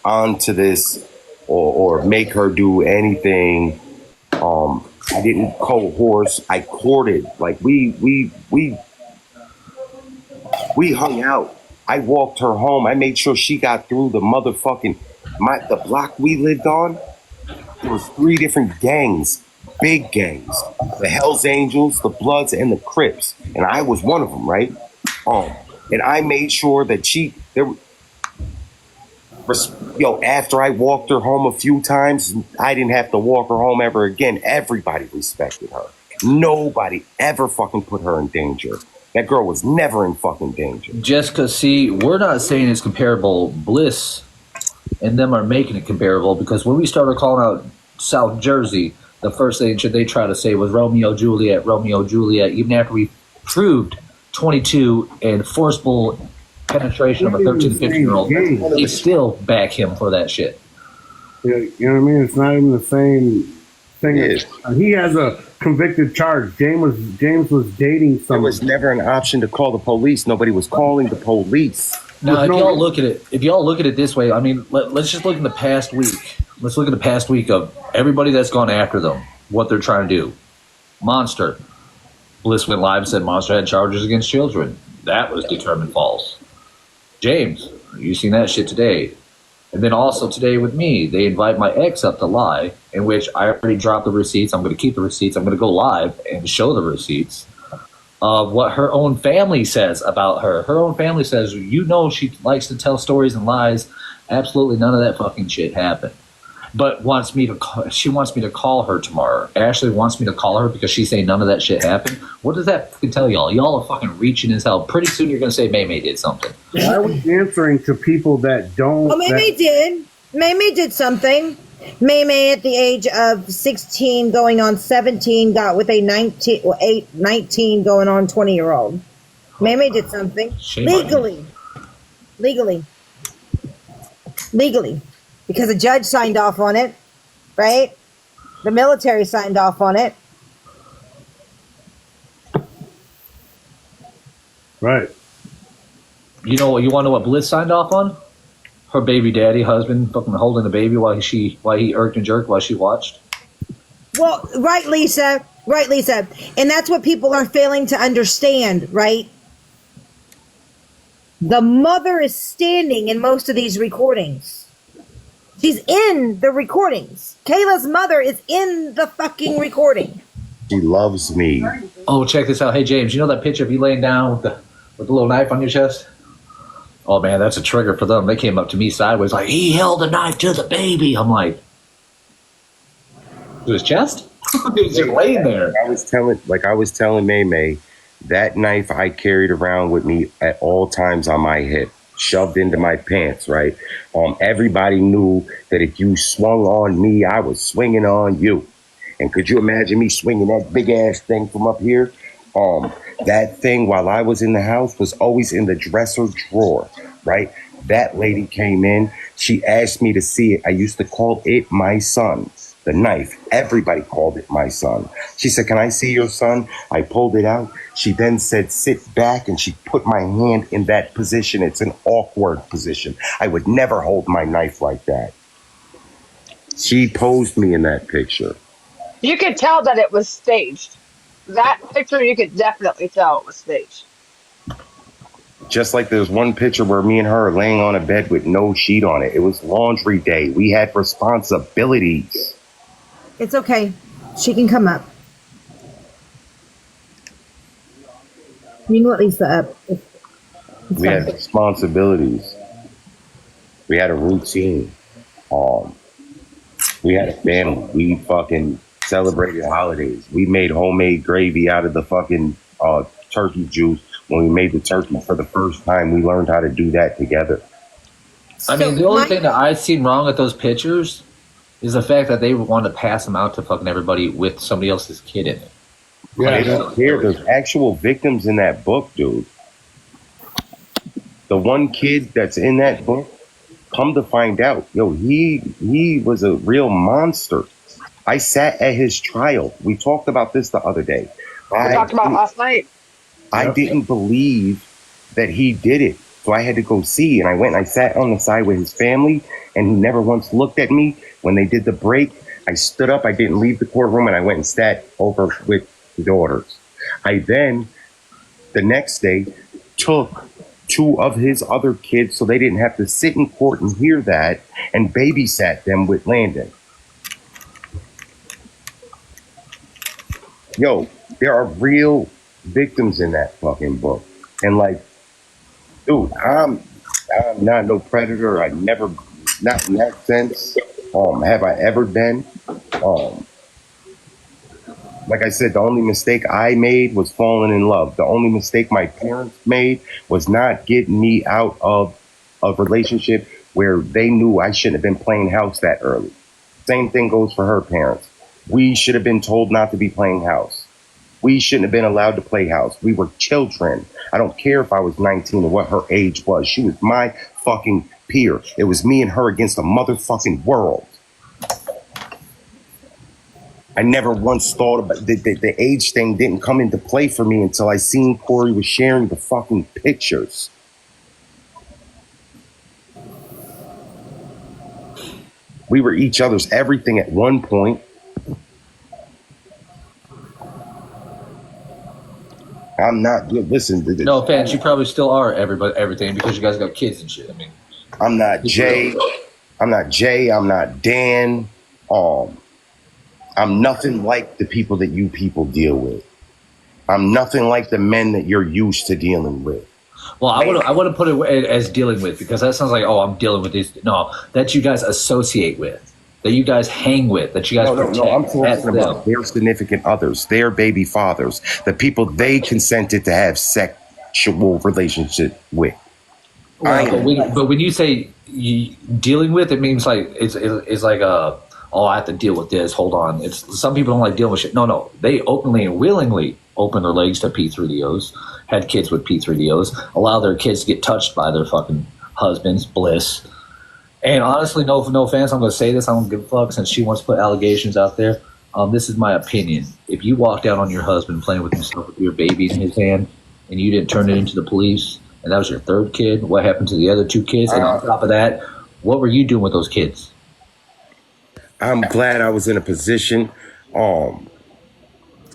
onto this or make her do anything. I didn't coerce. I courted. Like we hung out. I walked her home. I made sure she got through the motherfucking the block we lived on. There was three different gangs, big gangs: the Hell's Angels, the Bloods, and the Crips. And I was one of them, right? And I made sure that after I walked her home a few times, I didn't have to walk her home ever again. Everybody respected her. Nobody ever fucking put her in danger. That girl was never in fucking danger. Jessica, see, we're not saying it's comparable. Bliss and them are making it comparable, because when we started calling out South Jersey, the first thing they tried to say was Romeo, Juliet, even after we proved 22 and forcible penetration of a 13 to 15-year-old, they still back him for that shit. Yeah, you know what I mean? It's not even the same thing. He has a convicted charge. James was dating someone. There was never an option to call the police. Nobody was calling the police. Now, if y'all look at it this way, I mean, let's just look in the past week. Let's look at the past week of everybody that's gone after them, what they're trying to do. Monster. Bliss went live and said Monster had charges against children. That was determined false. James, you seen that shit today. And then also today with me, they invite my ex up to lie, in which I already dropped the receipts. I'm going to keep the receipts. I'm going to go live and show the receipts of what her own family says about her. Her own family says, she likes to tell stories and lies. Absolutely none of that fucking shit happened. But she wants me to call her tomorrow. Ashley wants me to call her because she's saying none of that shit happened. What does that fucking tell y'all? Y'all are fucking reaching as hell. Pretty soon you're going to say May did something. I was answering to people that don't... Well, May did. May did something. May at the age of 16 going on 17 got with a 19 going on 20-year-old. May did something. Legally. Because the judge signed off on it, right? The military signed off on it. Right. You want to know what Bliss signed off on? Her baby daddy, husband, fucking holding the baby while he irked and jerked while she watched. Well, right, Lisa. And that's what people are failing to understand, right? The mother is standing in most of these recordings. She's in the recordings. Kayla's mother is in the fucking recording. She loves me. Oh, check this out. Hey, James, you know that picture of you laying down with the little knife on your chest? Oh, man, that's a trigger for them. They came up to me sideways like, he held the knife to the baby. I'm like, to his chest? He was just laying there. I was telling May, that knife I carried around with me at all times on my hip, shoved into my pants, right? Everybody knew that if you swung on me, I was swinging on you. And could you imagine me swinging that big ass thing from up here? That thing, while I was in the house, was always in the dresser drawer, right? That lady came in. She asked me to see it. I used to call it my son, the knife. Everybody called it my son. She said, can I see your son? I pulled it out. She then said, sit back, and she put my hand in that position. It's an awkward position. I would never hold my knife like that. She posed me in that picture. You could tell that it was staged. That picture, you could definitely tell it was staged. Just like there's one picture where me and her are laying on a bed with no sheet on it. It was laundry day. We had responsibilities. It's okay. She can come up. You can let Lisa up. We had responsibilities. We had a routine. We had a family. We fucking celebrated holidays. We made homemade gravy out of the fucking turkey juice. When we made the turkey for the first time, we learned how to do that together. I mean, the only thing that I seen wrong with those pictures is the fact that they want to pass them out to fucking everybody with somebody else's kid in it. Yeah, I don't care. There's actual victims in that book, dude. The one kid that's in that book, come to find out, he was a real monster. I sat at his trial. We talked about this the other day. We talked about last night. I didn't believe that he did it. So I had to go see, and I went and I sat on the side with his family, and he never once looked at me. When they did the break, I stood up, I didn't leave the courtroom, and I went and sat over with the daughters. I then, the next day, took two of his other kids so they didn't have to sit in court and hear that, and babysat them with Landon. Yo, there are real victims in that fucking book. And like, dude, I'm not no predator. I never, not in that sense. Have I ever been? Um, like I said, the only mistake I made was falling in love. The only mistake my parents made was not getting me out of a relationship where they knew I shouldn't have been playing house that early. Same thing goes for her parents. We should have been told not to be playing house. We shouldn't have been allowed to play house. We were children. I don't care if I was 19 or what her age was. She was my fucking peer. It was me and her against the motherfucking world. I never once thought about the age thing didn't come into play for me until I seen Corey was sharing the fucking pictures. We were each other's everything at one point. I'm not good. Listen, No offense, you probably still are everything because you guys got kids and shit. I mean, I'm not Jay. I'm not Jay. I'm not Dan. I'm nothing like the people that you people deal with. I'm nothing like the men that you're used to dealing with. well, I wouldn't put it as dealing with because that sounds like, oh, I'm dealing with this. No, that you guys associate with, that you guys hang with, that you guys protect. No. I'm That's talking about them. their significant others, their baby fathers, the people they consented to have sexual relationship with. Well, but when you say dealing with, it means like it's like oh, I have to deal with this. Hold on, it's some people don't like dealing with shit. No, they openly and willingly open their legs to P3DOs, had kids with P3DOs, allow their kids to get touched by their fucking husbands, bliss. And honestly, no offense, I'm going to say this. I don't give a fuck since she wants to put allegations out there. This is my opinion. If you walked out on your husband playing with himself with your baby in his hand and you didn't turn it into the police, and that was your third kid, what happened to the other two kids? And on top of that, what were you doing with those kids? I'm glad I was in a position.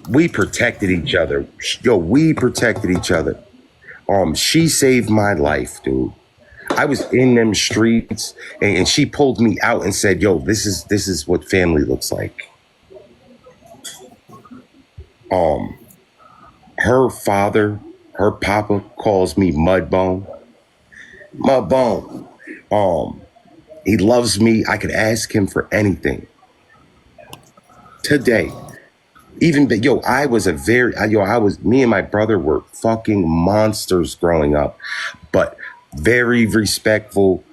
We protected each other. Yo, we protected each other. She saved my life, dude. I was in them streets, and she pulled me out and said, "Yo, this is what family looks like." Her father, her papa calls me Mudbone. Mudbone. He loves me. I could ask him for anything. Today, even but I was me and my brother were fucking monsters growing up, but very respectful.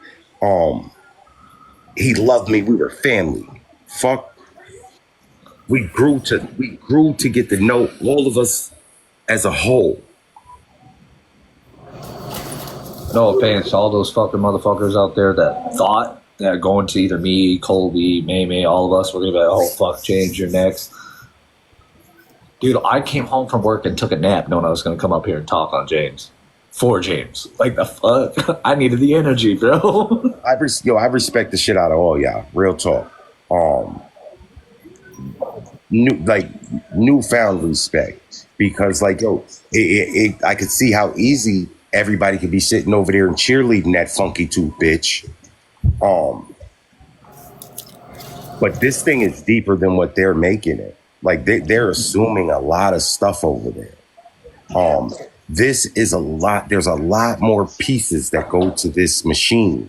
He loved me. We were family. Fuck. We grew to get to know all of us as a whole. No offense to all those fucking motherfuckers out there that thought that going to either me, Colby, May, all of us, we're going to be like, oh, fuck, James, you're next. Dude, I came home from work and took a nap knowing I was going to come up here and talk on James. For James. Like, the fuck? I needed the energy, bro. I respect the shit out of all y'all. Real talk. Newfound respect because I could see how easy everybody could be sitting over there and cheerleading that funky tooth bitch. But this thing is deeper than what they're making it. Like they're assuming a lot of stuff over there. This is a lot. There's a lot more pieces that go to this machine.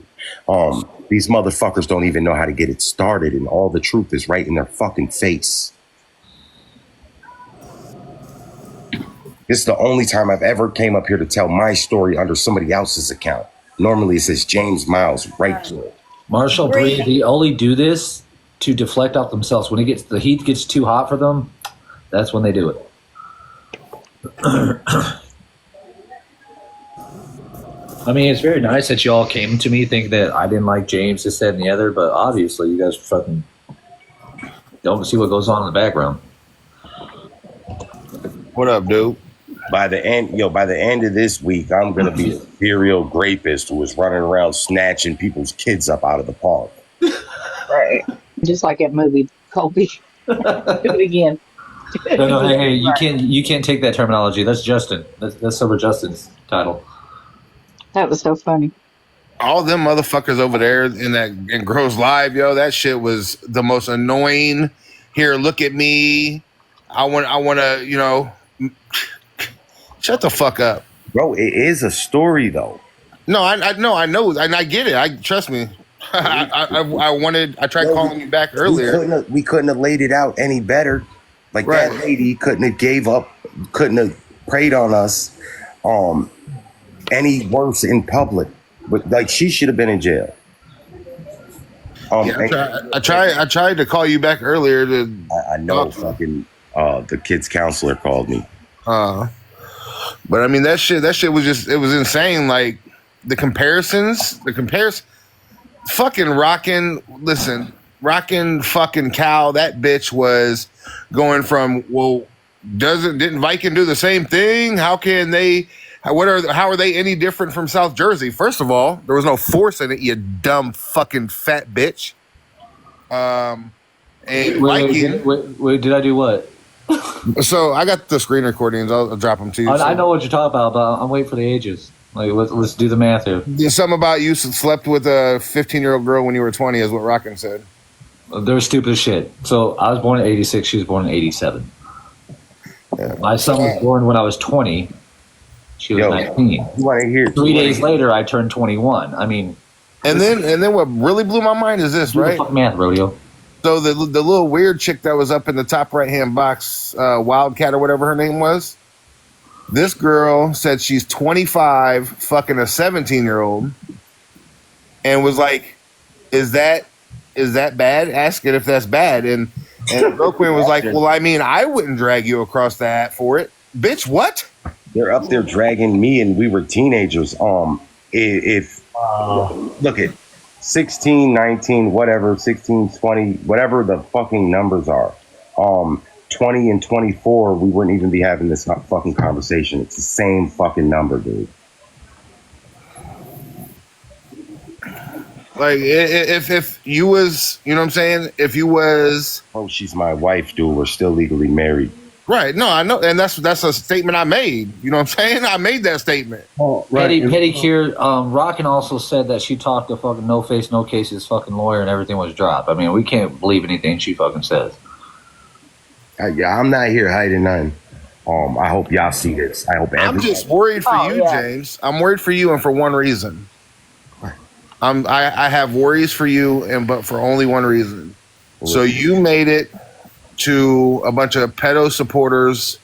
These motherfuckers don't even know how to get it started, and all the truth is right in their fucking face. This is the only time I've ever came up here to tell my story under somebody else's account. Normally it says James Miles right here. Marshall Breed, they only do this to deflect off themselves. When the heat gets too hot for them, that's when they do it. I mean, it's very nice that you all came to me thinking that I didn't like James, this, that, and the other, but obviously you guys fucking don't see what goes on in the background. What up, dude? by the end of this week, I'm gonna be a serial rapist who is running around snatching people's kids up out of the park. Right. Just like that movie, Kobe. Do it again. No, hey, you can't take that terminology. That's Justin. That's Sober Justin's title. That was so funny. All them motherfuckers over there in Grows Live, yo, that shit was the most annoying. Here, look at me. I want to, shut the fuck up, bro. It is a story though. No, I know, and I get it. Trust me. I tried calling you back earlier. We couldn't have laid it out any better. Like right. That lady couldn't have gave up, couldn't have preyed on us any worse in public. But like she should have been in jail. I tried to call you back earlier. I know fucking the kids counselor called me. But I mean that shit was it was insane. Like the comparisons. Fucking rocking fucking Cal. That bitch was going from didn't Viking do the same thing? How can they? How are they any different from South Jersey? First of all, there was no force in it, you dumb fucking fat bitch. And Viking. Wait, did I do what? So I got the screen recordings. I'll drop them to you. I know what you're talking about, but I'm waiting for the ages. Like, let's do the math here. There's something about you slept with a 15-year-old girl when you were 20, is what Rockin said. They're stupid as shit. So I was born in 86. She was born in 87. Yeah. My son was born when I was 20. She was 19. You want to hear? 3 days later, I turned 21. I mean, and then what really blew my mind is this, right? Fuck math, Rodeo. So the little weird chick that was up in the top right hand box, Wildcat or whatever her name was. This girl said she's 25, fucking a 17-year-old, and was like, "Is that bad? Ask it if that's bad." And Girl Queen was like, "Well, I mean, I wouldn't drag you across that for it, bitch. What?" They're up there dragging me, and we were teenagers. If look at 16, 19, whatever, 16, 20, whatever the fucking numbers are. 20 and 24, we wouldn't even be having this fucking conversation. It's the same fucking number, dude. Like, if you was, you know what I'm saying? If you was... Oh, she's my wife, dude. We're still legally married. Right. No, I know. And that's a statement I made. You know what I'm saying? I made that statement. Oh, right. Pedicure, Rockin' also said that she talked to fucking No Face, No Case's fucking lawyer and everything was dropped. I mean, we can't believe anything she fucking says. I'm not here hiding none. I hope y'all see this. I hope everybody. I'm just worried for you, James. I'm worried for you, and for one reason. I have worries for you, but for only one reason. So you made it to a bunch of pedo supporters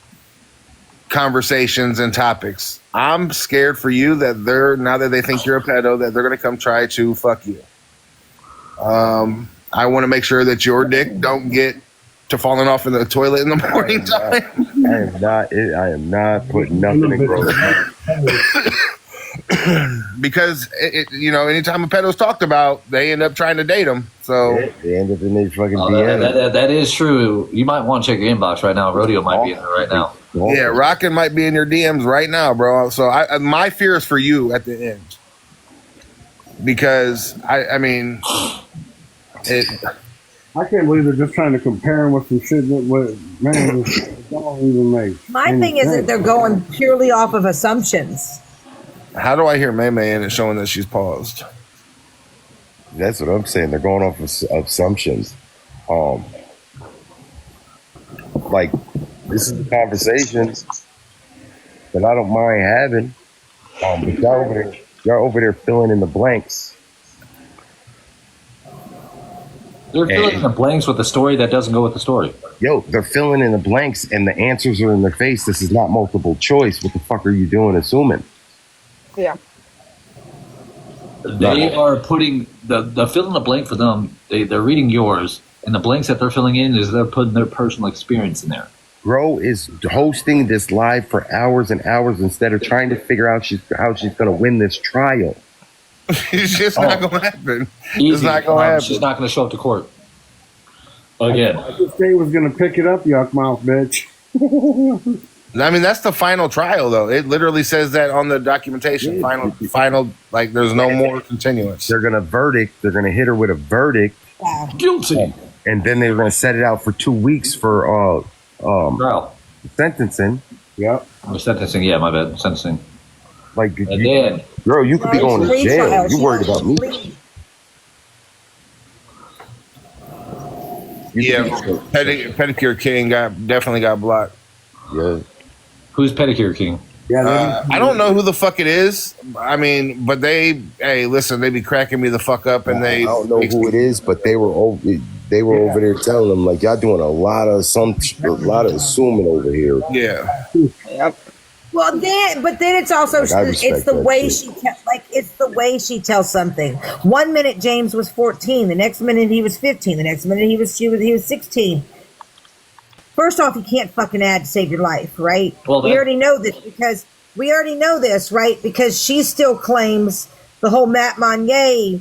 conversations and topics. I'm scared for you that now that they think you're a pedo, that they're going to come try to fuck you. I want to make sure that your dick don't get to falling off in the toilet in the morning time. I am not putting nothing in gross. Because anytime a pedo's talked about, they end up trying to date them. So they end up in their fucking DM. That is true. You might want to check your inbox right now. Rodeo might be in there right now. Yeah, Rockin' might be in your DMs right now, bro. So my fear is for you at the end, because I mean, I can't believe they're just trying to compare him with some shit that man, it don't even make. My thing is that they're going purely off of assumptions. How do I hear May May and it's showing that she's paused? That's what I'm saying. They're going off of assumptions. Like, this is the conversations that I don't mind having. But y'all over there filling in the blanks. They're filling in the blanks with the story that doesn't go with the story. Yo, they're filling in the blanks and the answers are in their face. This is not multiple choice. What the fuck are you doing assuming? Yeah. They are putting the fill in the blank for them. They're reading yours, and the blanks that they're filling in is they're putting their personal experience in there. Bro is hosting this live for hours and hours instead of trying to figure out how she's going to win this trial. It's just not going to happen. Easy. It's not going to happen. She's not going to show up to court again. I just say was going to pick it up, yuck mouth bitch. I mean, that's the final trial, though. It literally says that on the documentation. Final. Like, there's no more continuance. They're gonna verdict. They're gonna hit her with a verdict, Wow. Guilty. and then they're gonna set it out for 2 weeks for Trial. sentencing. Yep. Sentencing. Yeah, my bad. Sentencing. Like, And then girl, you could be going to jail. Pre-trial. You worried about me? Yeah, Pedicure King definitely got blocked. Yeah. who's Pedicure King? Yeah. I don't know who the fuck it is. I mean, but hey, listen, they be cracking me the fuck up, and I don't know who it is, but they were over. They were over there telling them like, y'all doing a lot of assuming over here. Yeah. Yep. Well, but then it's also Like, I respect it's the that way shit. it's the way she tells something. 1 minute James was 14, the next minute he was 15, the next minute he was 16. First off, you can't fucking add to save your life, right? Well, we already know this right? Because she still claims the whole Matt Monnier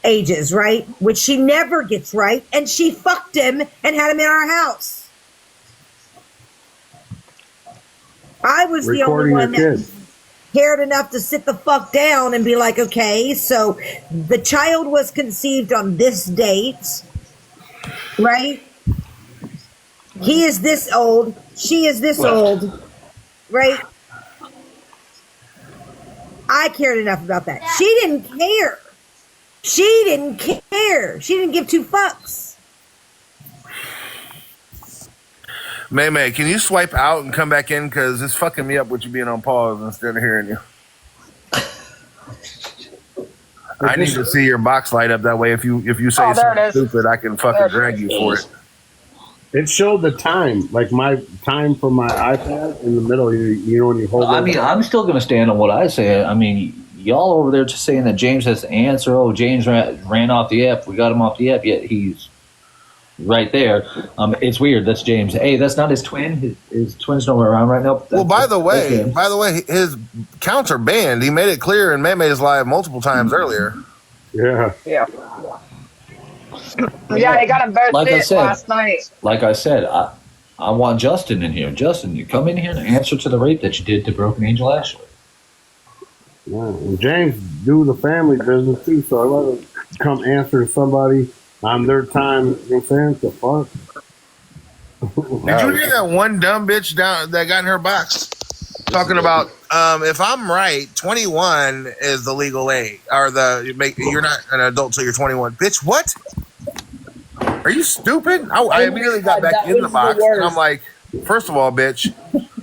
ages, right? Which she never gets right, and she fucked him and had him in our house. I was the only Recording one your that kids. cared enough to sit the fuck down and be like, okay, so the child was conceived on this date, right? He is this old, she is this old, right? I cared enough about that. She didn't care. She didn't care. She didn't give two fucks. May, can you swipe out and come back in? Because it's fucking me up with you being on pause instead of hearing you. I need to see your box light up. That way, if you say Oh, there it something is. stupid, I can fucking drag you for it. It showed the time, like my time from my iPad in the middle. You know when you hold. I it mean, up. I'm still going to stand on what I say. I mean, y'all over there just saying that James has to answer. Oh, James ran off the app. We got him off the app. Yet he's right there. It's weird. That's James. Hey, that's not his twin. His twin's nowhere around right now. Well, by the That's James. way, his counts are banned. He made it clear in Maymay's live multiple times earlier. Yeah. Yeah. Yeah, they got them both Like I hit said. last night. Like I said, I want Justin in here. Justin, you come in here and answer to the rape that you did to Broken Angel Ashley. Yeah. And James do the family business too, so I let him come answer somebody on their time. You know what I'm saying? The fuck. Did you hear that one dumb bitch down that got in her box talking about if I'm right, 21 is the legal age, or you're not an adult till you're 21. Bitch, what? Are you stupid? I immediately got back in the box and I'm like, first of all, bitch,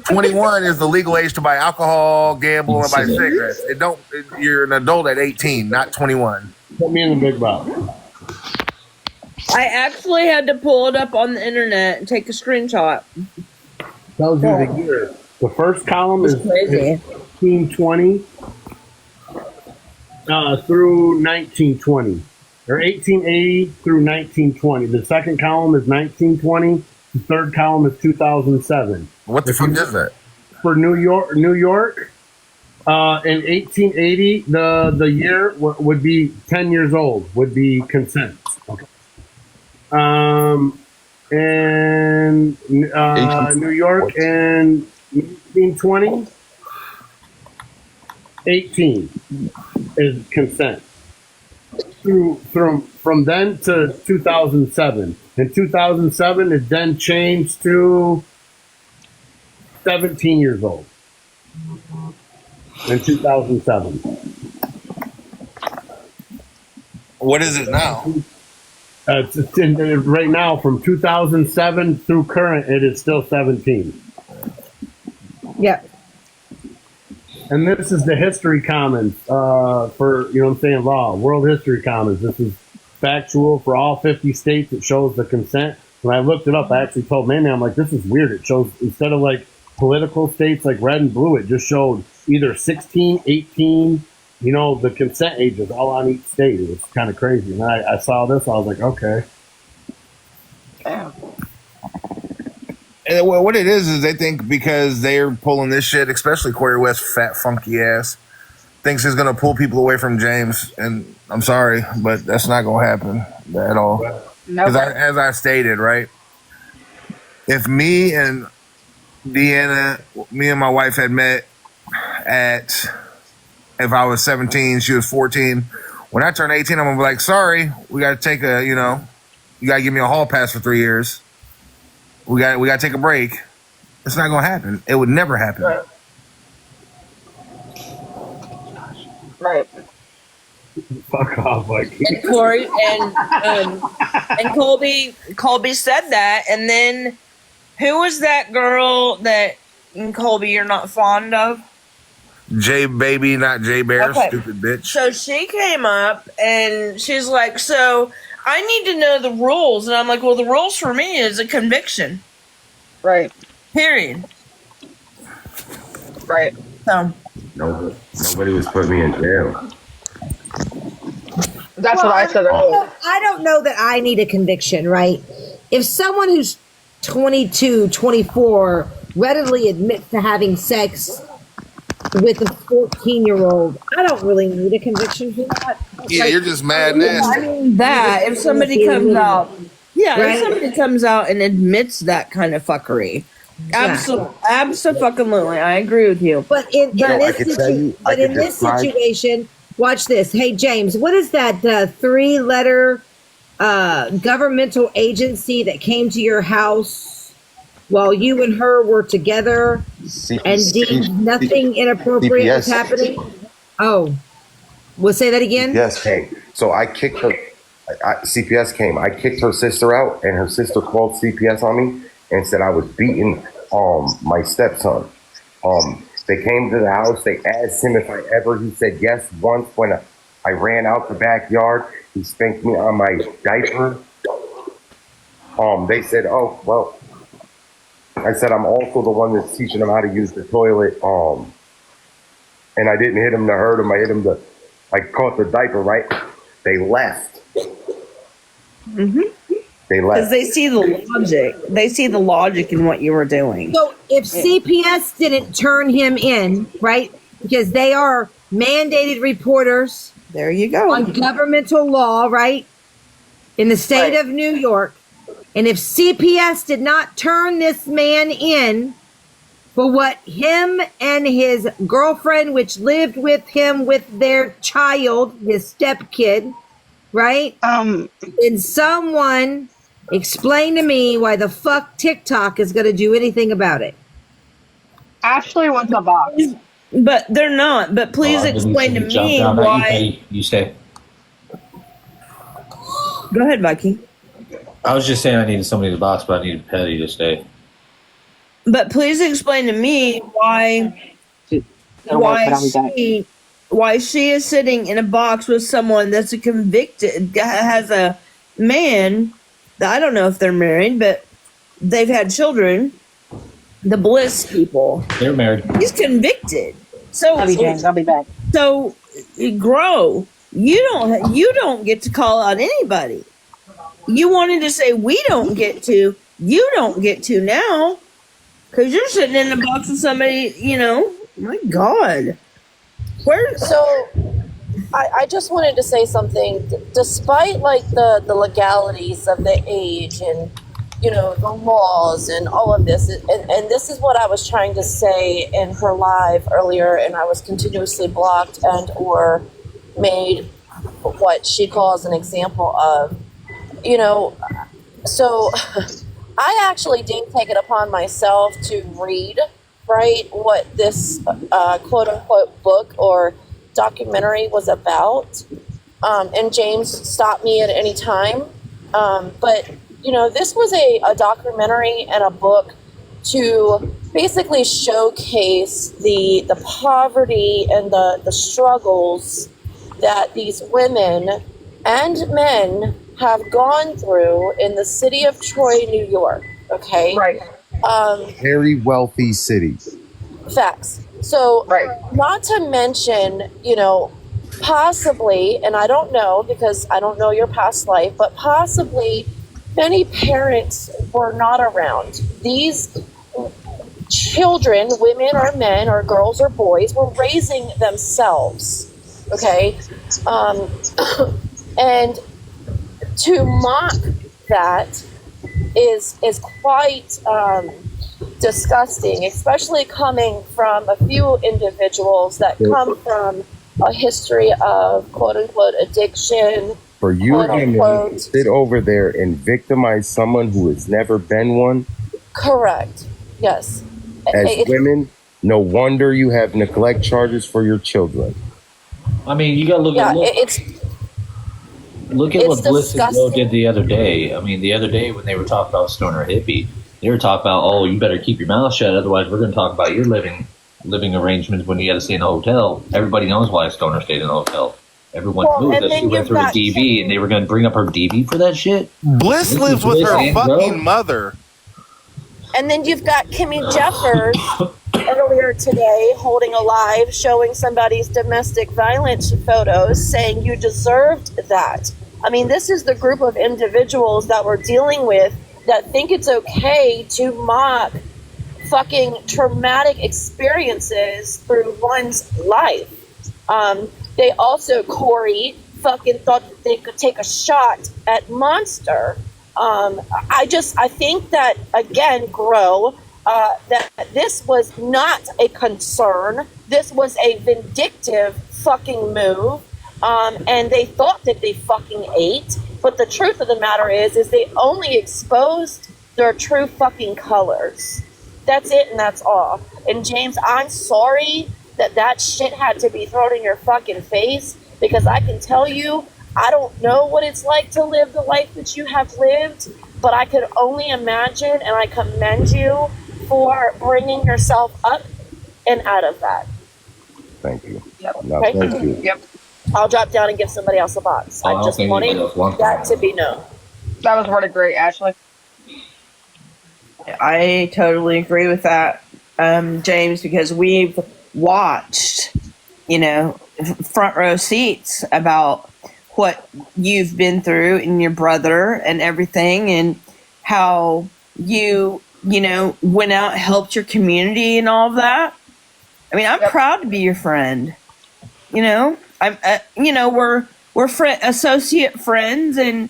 21 is the legal age to buy alcohol, gamble, and buy cigarettes. You're an adult at 18, not 21. Put me in the big box. I actually had to pull it up on the internet and take a screenshot. Tells you the year. The first column is Crazy. 1820 through 1920, or 1880 through 1920. The second column is 1920. The third column is 2007. What the fuck is that? For New York, in 1880, the year would be 10 years old. Would be consent. Okay. And New York in 1920, 18 is consent. From then to 2007. In 2007, it then changed to 17 years old. In 2007. What is it now? Right now, from 2007 through current, it is still 17. Yeah. And this is the History Commons for, you know what I'm saying, law, World History Commons. This is factual for all 50 states. It shows the consent. When I looked it up, I actually told Manny, I'm like, this is weird. It shows, instead of like political states like red and blue, it just showed either 16, 18, you know, the consent ages all on each state. It was kind of crazy. And I saw this, I was like, okay. Damn. And what it is they think because they're pulling this shit, especially Corey West, fat funky ass, thinks he's gonna pull people away from James. And I'm sorry, but that's not gonna happen at all. No. Because as I stated, right, if me and Deanna, me and my wife had met at, if I was 17, she was 14. When I turned 18, I'm gonna be like, sorry, we got to take a, you got to give me a hall pass for 3 years. We got to take a break. It's not gonna happen. It would never happen. Right. Right. Fuck off, Viking. And Corey and Colby said that, and then who was that girl that Colby you're not fond of? J Baby, not J Bear, Okay. stupid bitch. So she came up and she's like, so I need to know the rules. And I'm like, well, the rules for me is a conviction. Right. Period. Right. So Nobody was putting me in jail. That's what I said earlier. I don't know that I need a conviction, right? If someone who's 22, 24 readily admits to having sex with a 14-year-old, I don't really need a conviction for that. Yeah, Like, you're just mad I nasty. mean that if somebody comes out, yeah, Right. if somebody comes out and admits that kind of fuckery, absolutely, I agree with you. But in I could tell you- I could this describe- situation, watch this. Hey, James, what is that 3-letter governmental agency that came to your house while you and her were together and deemed nothing inappropriate was CPS. happening? Oh, we'll say that again? CPS came. So I kicked her. CPS came. I kicked her sister out, and her sister called CPS on me and said I was beating my stepson. They came to the house. They asked him if I ever. He said yes once when I ran out the backyard. He spanked me on my diaper. They said, oh, well, I said, I'm also the one that's teaching them how to use the toilet. And I didn't hit him to hurt him. I hit him to, I caught the diaper, right? They left. Mm-hmm. They Because left. they see the logic. They see the logic in what you were doing. So if CPS didn't turn him in, right, because they are mandated reporters There you go. on governmental law, right, in the state Right. of New York, and if CPS did not turn this man in for what him and his girlfriend, which lived with him with their child, his stepkid, right, then someone explain to me why the fuck TikTok is going to do anything about it. Ashley went to the box. But they're not. But please explain to me why. You stay. Go ahead, Viking. I was just saying I needed somebody in the box, but I needed Petty to stay. But please explain to me why she is sitting in a box with someone that's a convicted, has a man that I don't know if they're married, but they've had children. The Bliss people. They're married. He's convicted. So Love you, James. I'll be back. So grow. You don't get to call out anybody. You wanted to say we don't get to. You don't get to now because you're sitting in the box with somebody. My God. Where? So, I just wanted to say something. Despite like the legalities of the age and the laws and all of this, and this is what I was trying to say in her live earlier, and I was continuously blocked and or made what she calls an example of. So I actually did take it upon myself to read, right, what this quote unquote book or documentary was about. And James, stop me at any time. But, this was a documentary and a book to basically showcase the poverty and the struggles that these women and men have gone through in the city of Troy, New York. Okay. Right. Very wealthy city. Facts. So, Right. not to mention, possibly, and I don't know because I don't know your past life, but possibly many parents were not around. These children, women or men or girls or boys, were raising themselves. Okay. And to mock that is quite disgusting, especially coming from a few individuals that come from a history of quote unquote addiction. For you Quote women unquote. to sit over there and victimize someone who has never been one, Correct. Yes. as It- women, no wonder you have neglect charges for your children. I mean, you got to yeah, look it's at what it's Bliss and Joe disgusting. did the other day. I mean, the other day when they were talking about Stoner Hippie, they were talking about, oh, you better keep your mouth shut, otherwise we're going to talk about your living arrangements when you got to stay in a hotel. Everybody knows why Stoner stayed in a hotel. Everyone Well, knew and that then she went you've through a got- DV, and they were going to bring up her DV for that shit. Bliss lives with her and Joe. fucking mother. And then you've got Kimmy Jeffers earlier today holding a live showing somebody's domestic violence photos saying you deserved that. I mean, this is the group of individuals that we're dealing with that think it's okay to mock fucking traumatic experiences through one's life. They also, Corey, fucking thought that they could take a shot at Monster. I think that, again, Grow, that this was not a concern. This was a vindictive fucking move. And they thought that they fucking ate. But the truth of the matter is they only exposed their true fucking colors. That's it and that's all. And James, I'm sorry that shit had to be thrown in your fucking face, because I can tell you, I don't know what it's like to live the life that you have lived, but I could only imagine, and I commend you for bringing yourself up and out of that. Thank you. Yep. No, Okay. thank you. Yep. I'll drop down and give somebody else a box. Oh, I I don't just think wanted anybody else wants that to be known. That was worded great, Ashley. I totally agree with that, James, because we've watched, front row seats about what you've been through and your brother and everything, and how you went out, helped your community and all of that. I mean, I'm proud to be your friend. I'm, we're associate friends, and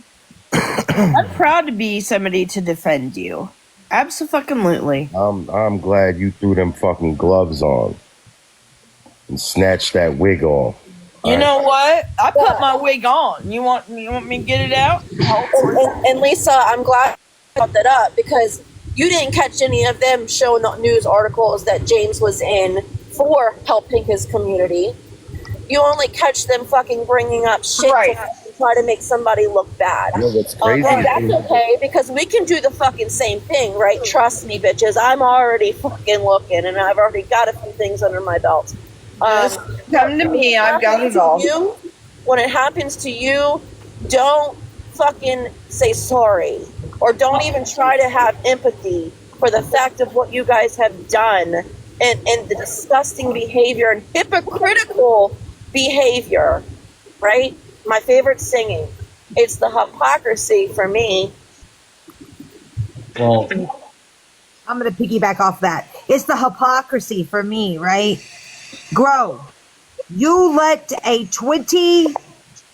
I'm proud to be somebody to defend you. Absolutely. I'm glad you threw them fucking gloves on and snatched that wig off. You know what? I put my wig on. You want me to get it out? And Lisa, I'm glad you brought that up, because you didn't catch any of them showing the news articles that James was in for helping his community. You only catch them fucking bringing up shit Right. to try to make somebody look bad. You know what's crazy? And that's okay, because we can do the fucking same thing, right? Trust me, bitches. I'm already fucking looking, and I've already got a few things under my belt. Come to me. I've got it all. When it happens to you, don't fucking say sorry, or don't even try to have empathy for the fact of what you guys have done, and the disgusting behavior and hypocritical behavior, right? My favorite singing. It's the hypocrisy for me. Well, I'm going to piggyback off that. It's the hypocrisy for me, right? Grow. You let a 20...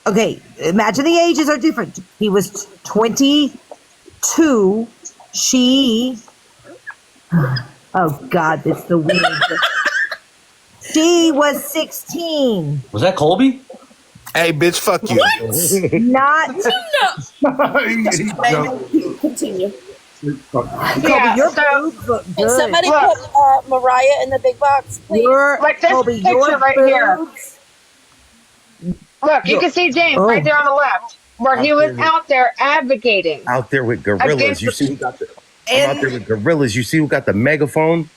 Okay, imagine the ages are different. He was 22. She... Oh, God, it's the weird... She was 16. was that Colby? Hey, bitch, fuck you. Not... Continue. Kobe, Yeah, your so boobs look Can good. somebody Look. put Mariah in the big box, please? Like this Kobe, picture your right here. boobs- look, you can see James right there on the left, where he was out there advocating. Out there with gorillas. Against You the- see who got the... I'm out there with gorillas. You see who got the megaphone?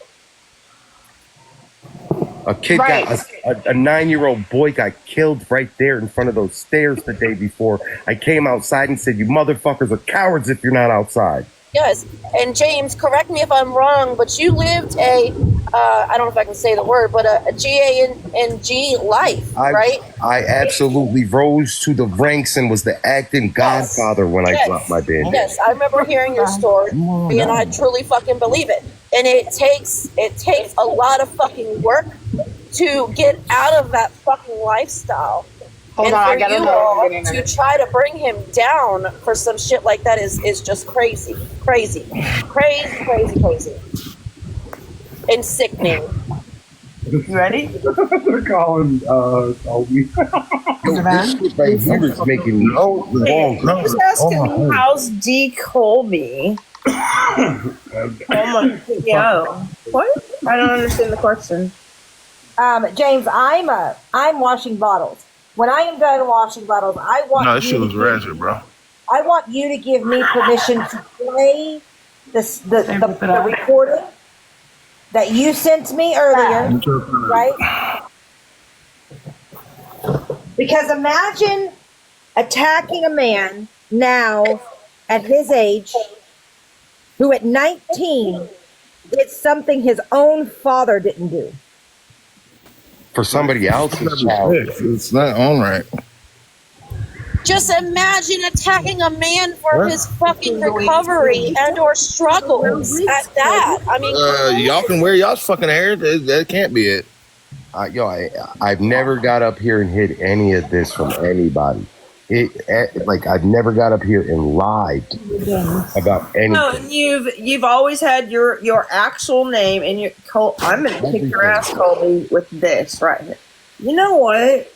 A kid Right. got a 9-year-old boy got killed right there in front of those stairs the day before. I came outside and said, "You motherfuckers are cowards if you're not outside." Yes. And James, correct me if I'm wrong, but you lived I don't know if I can say the word, but a GA&G life, right? I absolutely rose to the ranks and was the acting godfather when I dropped my band. Yes, I remember hearing your story, and I truly fucking believe it. And it takes a lot of fucking work to get out of that fucking lifestyle. Hold and on, for I gotta you know. all I'm getting to it. try to bring him down for some shit like that is just crazy. and sickening. You ready? They're calling Colby. This shit right here is making me He's asking me how's D. Colby. Oh my yo. What? I don't understand the question. James, I'm washing bottles. When I am done washing bottles, I want No, this shit was ratchet, bro. I want you to give me permission to play the recording that you sent me earlier, right? Because imagine attacking a man now at his age who at 19 did something his own father didn't do. for somebody else's child. It's not on right. Just imagine attacking a man for his fucking recovery and or struggles at that. I mean, Y'all can wear y'all's fucking hair. That can't be it. I've never got up here and hid any of this from anybody. I've never got up here and lied about anything. No, and you've always had your actual name and your I'm gonna kick your ass, Colby, with this right here. You know what?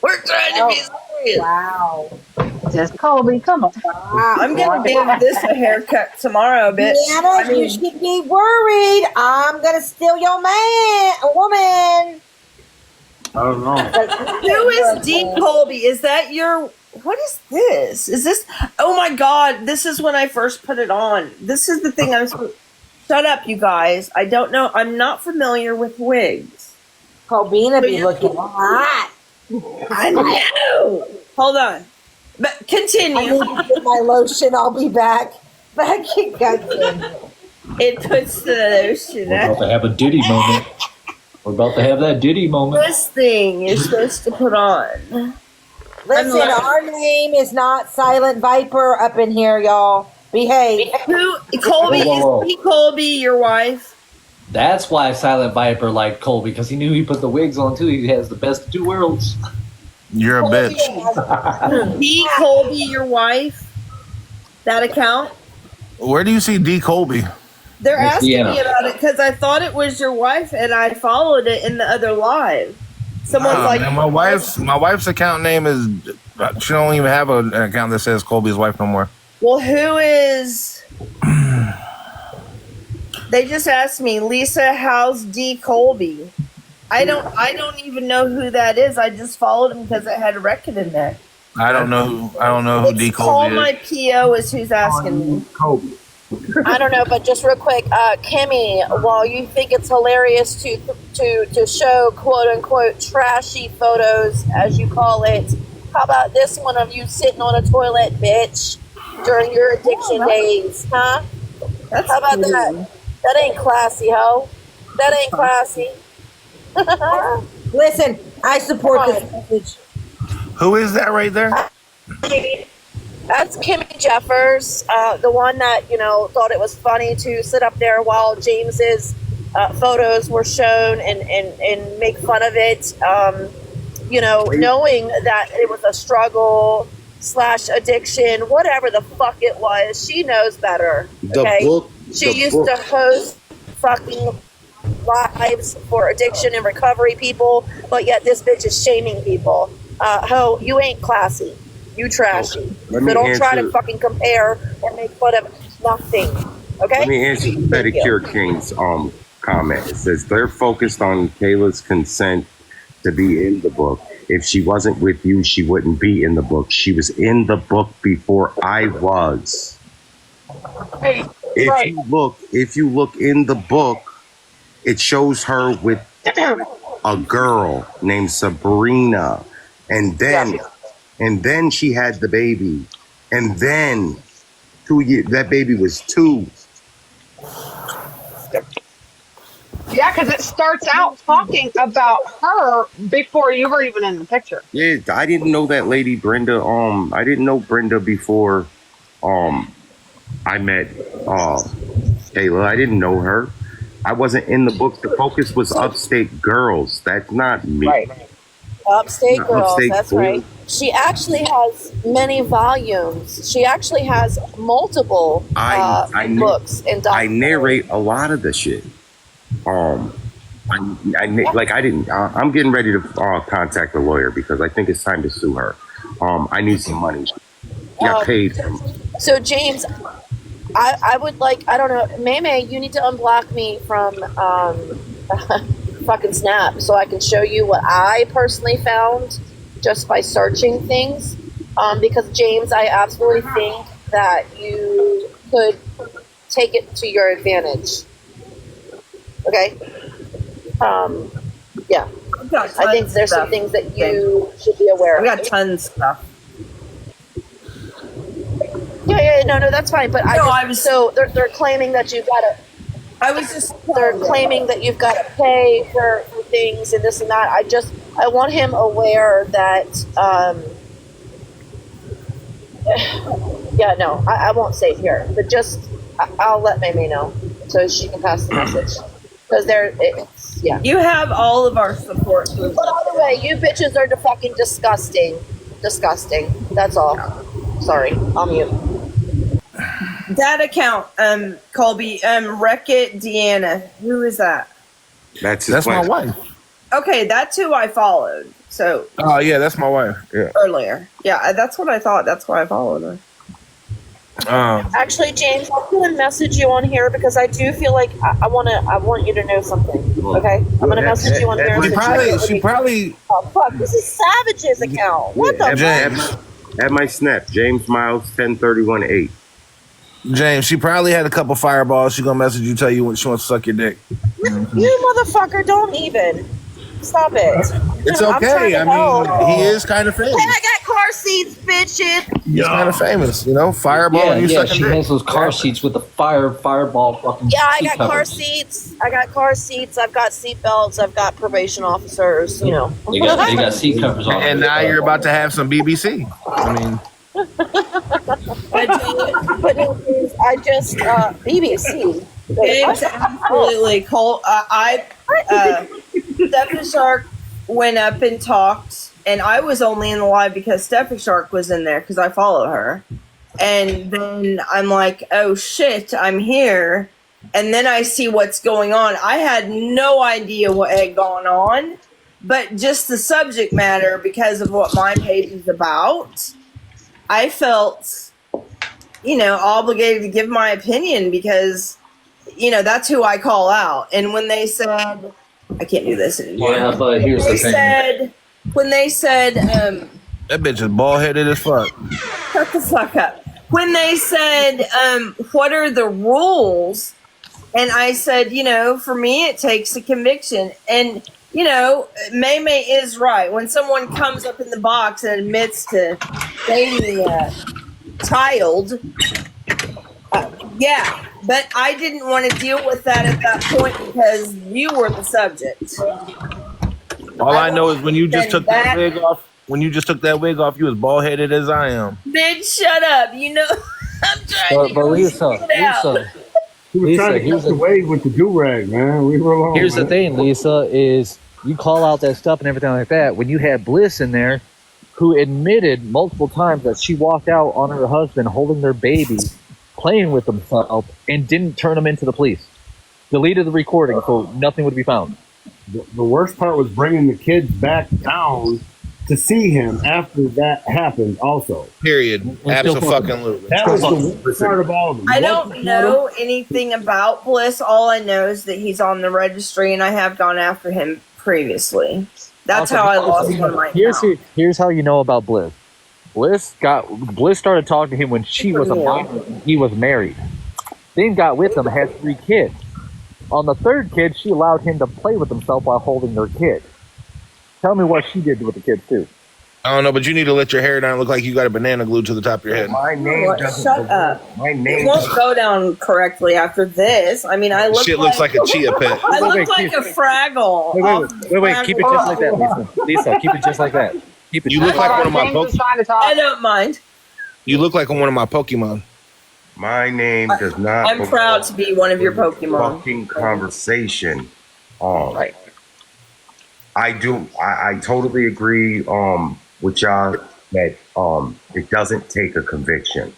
We're trying to be serious. Wow. Just Colby, come on. Wow. I'm gonna give this a haircut tomorrow, bitch. Nana, you should be worried. I'm gonna steal your woman. I don't know. Who is D. Colby? Is that your? What is this? Is this? Oh my God! This is when I first put it on. This is the thing I'm. Shut up, you guys! I don't know. I'm not familiar with wigs. Colbina be looking hot. I know. Hold on, but I continue. need to get my lotion. I'll be back. Back in goddamn. It puts the lotion. We're about to have a Diddy moment. We're about to have that Diddy moment. This thing you're supposed to put on. Listen, our name is not Silent Viper up in here, y'all. Behave. Who? Colby, Whoa. is he Colby your wife? That's why Silent Viper liked Colby, because he knew he put the wigs on too. He has the best of two worlds. You're a bitch. D. Colby your wife? That account? Where do you see D. Colby? They're Miss asking Deanna. me about it because I thought it was your wife and I followed it in the other live. Someone's like, Man, my wife's account name is. She don't even have an account that says Colby's wife no more. well, who is? They just asked me, Lisa, how's D. Colby? I don't even know who that is. I just followed him because it had a record in there. I don't know who D. Call Colby is. my PO is who's asking me. Colby. I don't know, but just real quick, Kimmy, while you think it's hilarious to show quote unquote trashy photos, as you call it, how about this one of you sitting on a toilet, bitch, during your addiction days, huh? That's How about weird. that? That ain't classy, ho. That ain't classy. Listen, I support this message. Who is that right there? That's Kimmy Jeffers, the one that, thought it was funny to sit up there while James's photos were shown and make fun of it, knowing that it was a struggle / addiction, whatever the fuck it was. She knows better. Okay? She used to host fucking lives for addiction and recovery people, but yet this bitch is shaming people. Ho, you ain't classy. You trashy. So don't try to fucking compare or make fun of nothing. Okay? Let me answer Pedicure King's comment. It says they're focused on Kayla's consent to be in the book. If she wasn't with you, she wouldn't be in the book. She was in the book before I was. Hey, If right. you look in the book, it shows her with a girl named Sabrina, and then she had the baby, and then 2 years that baby was 2. Yeah, because it starts out talking about her before you were even in the picture. Yeah, I didn't know that lady Brenda. I didn't know Brenda before. I met Kayla. I didn't know her. I wasn't in the book. The focus was Upstate Girls. That's not me. Right. Upstate No, Girls, Upstate that's Girls. right. She actually has many volumes. She actually has multiple I books and I documentaries. narrate a lot of the shit. Um, I'm getting ready to contact a lawyer because I think it's time to sue her. I need some money. She got paid. So James, I would like, I don't know, May, you need to unblock me from fucking Snap so I can show you what I personally found just by searching things. Because James, I absolutely think that you could take it to your advantage. Okay? Yeah. I think there's some things that you should be aware of. We got tons of stuff. Yeah, no, that's fine. But so they're claiming that you've got to. They're claiming that you've got to pay for things and this and that. I want him aware that. Yeah, no, I won't say it here, but I'll let Mamie know so she can pass the message because yeah. You have all of our support. By the way, you bitches are fucking disgusting. Disgusting. That's all. Sorry, I'll mute. That account, Colby, Wreck-It Deanna. Who is that? That's my wife. Okay, that's who I followed. So. Oh yeah, that's my wife. Yeah. Earlier, yeah, that's what I thought. That's why I followed her. Actually, James, I'm gonna message you on here because I do feel like I want you to know something. Okay, I'm gonna message you on here. She probably. Oh fuck! This is Savage's account. What the fuck? At my snap, James Miles 1031-8. James, she probably had a couple fireballs. She gonna message you, tell you when she wants to suck your dick. You motherfucker! Don't even. Stop it. It's okay. I mean, he is kind of famous. Hey, I got car seats, bitches. He's kind of famous, you know. Fireball. Yeah, and you she has those car seats with the fireball fucking. Yeah, I got covers. car seats. I got car seats. I've got seat belts. I've got probation officers. You know. They got seat covers on. And now you're about to have some BBC. I mean. But I just BBC. It's absolutely cool. Stephanie Shark went up and talked, and I was only in the live because Stephanie Shark was in there because I follow her. And then I'm like, oh shit, I'm here. And then I see what's going on. I had no idea what had gone on, but just the subject matter because of what my page is about. I felt, obligated to give my opinion because, that's who I call out. And when they said, I can't do this anymore. Yeah, but here's the thing. When they said, that bitch is bald-headed as fuck. Shut the fuck up. When they said, what are the rules? And I said, for me, it takes a conviction. And, May is right. When someone comes up in the box and admits to dating a child, yeah. But I didn't want to deal with that at that point because you were the subject. All I know is when you just took that wig off, you was bald-headed as I am. Bitch, shut up. I'm trying to but Lisa, he was trying to get away with the do-rag, man. We were alone. Here's the thing, Lisa, is you call out that stuff and everything like that. When you had Bliss in there, who admitted multiple times that she walked out on her husband holding their baby, playing with himself, and didn't turn him into the police. Deleted the recording so nothing would be found. The worst part was bringing the kids back down to see him after that happened also. Period. Absolutely. That was the worst part of all of them. I don't know anything about Bliss. All I know is that he's on the registry, and I have gone after him previously. That's how I lost one of my accounts. Here's how you know about Bliss. Bliss started talking to him when she was a minor and he was married. Then got with him, had 3 kids. On the 3rd kid, she allowed him to play with himself while holding their kid. Tell me what she did with the kids too. I don't know, but you need to let your hair down look like you got a banana glued to the top of your head. My name doesn't. Shut up. My name It won't go down correctly after this. I mean, I look Shit looks like a chia pet. I look like a Fraggle. Wait, keep it just like that, Lisa. Lisa, keep it just like that. Keep it. You look like one of my Pokemon. I don't mind. You look like one of my Pokemon. My name does not. I'm proud to be one of your Pokemon. Fucking conversation. Right. I do. I totally agree. With y'all that it doesn't take a conviction.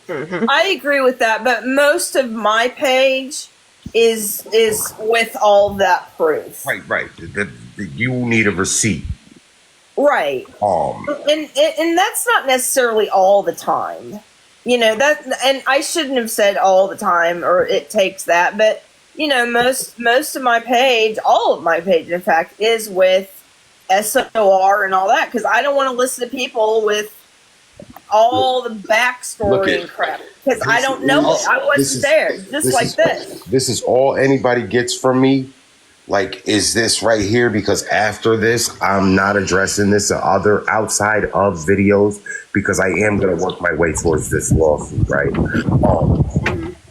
I agree with that, but most of my page is with all that proof. Right. You need a receipt. Right. And that's not necessarily all the time. You know, that, and I shouldn't have said all the time or it takes that, but you know, most of my page, all of my page in fact, is with SOR and all that, because I don't want to listen to people with all the backstory and crap, because I don't know it. I wasn't there. Just like this. This is all anybody gets from me. Like, is this right here? Because after this, I'm not addressing this in other outside of videos, because I am going to work my way towards this lawsuit, right?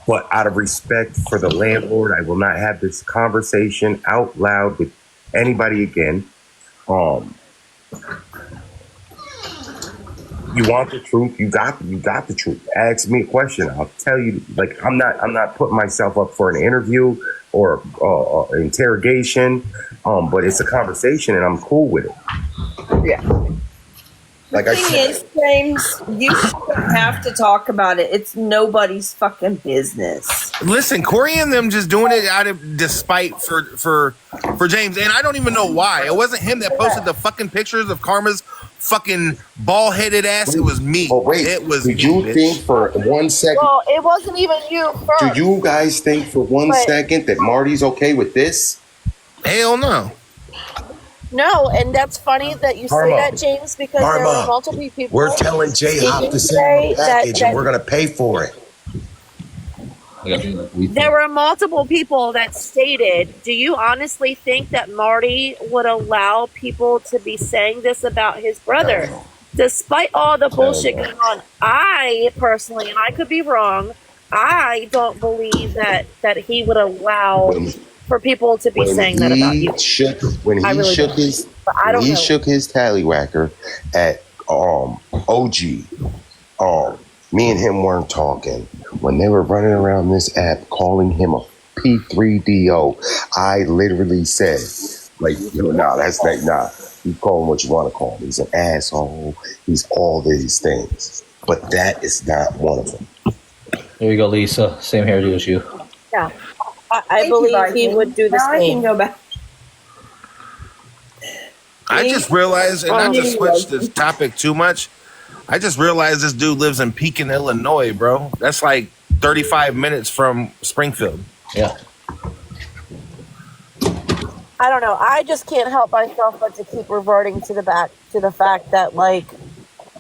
But out of respect for the landlord, I will not have this conversation out loud with anybody again. You want the truth? You got the truth. Ask me a question. I'll tell you. Like, I'm not putting myself up for an interview or interrogation. But it's a conversation, and I'm cool with it. Yeah. Like The thing is, James, you shouldn't have to talk about it. It's nobody's fucking business. Listen, Corey and them just doing it out of despite for James, and I don't even know why. It wasn't him that posted the fucking pictures of Karma's fucking bald-headed ass. It was me. Oh wait, it was. Did you think for 1 second? Well, it wasn't even you first. Do you guys think for one second that Marty's okay with this? Hell no. No, and that's funny that you say that, James, because there were multiple people. We're telling J-Hop to send the package, and we're going to pay for it. There were multiple people that stated, do you honestly think that Marty would allow people to be saying this about his brother? Despite all the bullshit going on, I personally, and I could be wrong, I don't believe that he would allow for people to be saying that about you. When he shook his tallywhacker at OG, me and him weren't talking. When they were running around this app calling him a P3DO, I literally said, like, that's like, nah. You call him what you want to call him. He's an asshole. He's all these things. But that is not one of them. There you go, Lisa. Same hairdo as you. Yeah. I believe he would do the same. I can go back. I just realized, and not to switch this topic too much, I just realized this dude lives in Pekin, Illinois, bro. That's like 35 minutes from Springfield. Yeah. I don't know. I just can't help myself but to keep reverting to the fact that, like,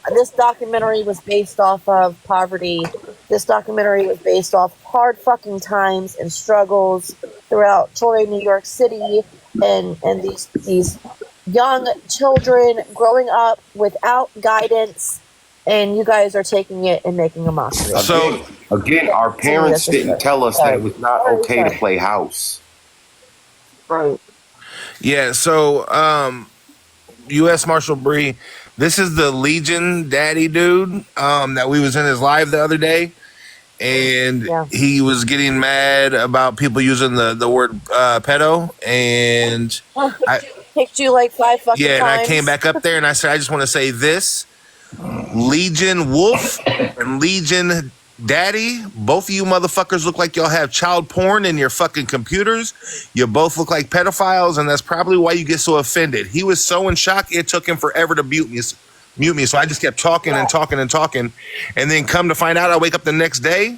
this documentary was based off of poverty. This documentary was based off hard fucking times and struggles throughout Troy, New York City, and these young children growing up without guidance, and you guys are taking it and making a mockery. So again, our parents didn't tell us that it was not okay to play house. Right. Yeah, so U.S. Marshal Bree, this is the Legion daddy dude that we was in his live the other day, and he was getting mad about people using the word pedo, and I picked you like 5 fucking times. Yeah, and I came back up there and I said, I just want to say this: Legion Wolf and Legion Daddy, both of you motherfuckers look like y'all have child porn in your fucking computers. You both look like pedophiles, and that's probably why you get so offended. He was so in shock, it took him forever to mute me. So I just kept talking and talking and talking. And then come to find out, I wake up the next day,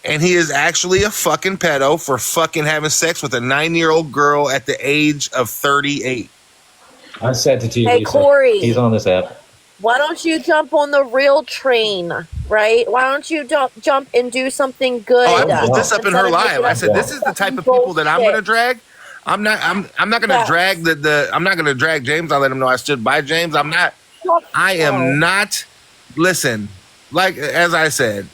and he is actually a fucking pedo for fucking having sex with a 9-year-old girl at the age of 38. I said to you, hey, Lisa, Corey, he's on this app. Why don't you jump on the real train, right? Why don't you jump and do something good? Oh, I put this up in her live. I said, this is the type of people that I'm going to drag. I'm not going to drag I'm not going to drag James. I'll let him know I stood by James. I am not, listen, like, as I said,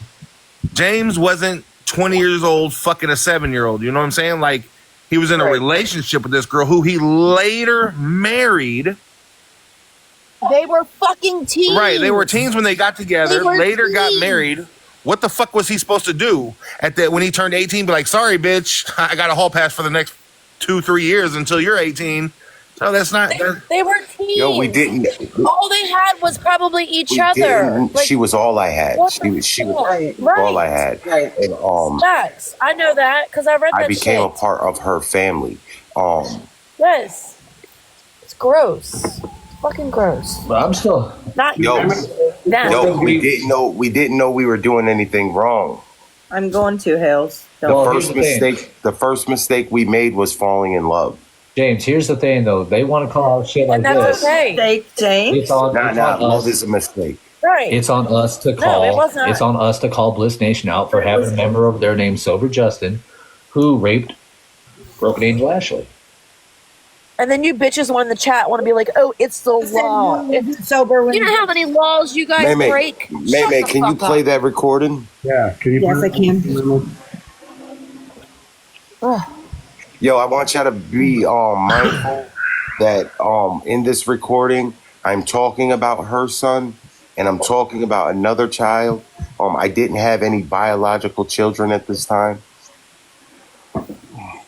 James wasn't 20 years old fucking a 7-year-old. You know what I'm saying? Like, he was in a relationship with this girl who he later married. They were fucking teens. Right, they were teens when they got together, later got married. What the fuck was he supposed to do when he turned 18? Be like, sorry, bitch, I got a hall pass for the next 2-3 years until you're 18. No, that's not. They were teens. Yo, we didn't. All they had was probably each We other. didn't. Like, She was all I had. what She was right. all I had. Right. And Facts. I know that because I read that I became a shit. part of her family. Yes. It's gross. It's fucking gross. But I'm still. Not Yo, now. yo, we didn't know we were doing anything wrong. I'm going to Hales. The Well, first here's the thing. first mistake we made was falling in love. James, here's the thing, though. They want to call out shit like And that's this. okay. Steak James. It's on, Nah, it's nah, on love us. is a mistake. Right. It's on us to No, call. it was not. It's on us to call Bliss Nation out for having a member of their name, Sober Justin, who raped Broken Angel Ashley. And then you bitches want in the chat want to be like, oh, it's the law. Sober when You know how many laws you guys Maymay, break? Shut Maymay, the can you fuck play up. that recording? Yeah, can you? Yes, I can. Yo, I want y'all to be mindful that in this recording, I'm talking about her son and I'm talking about another child. I didn't have any biological children at this time.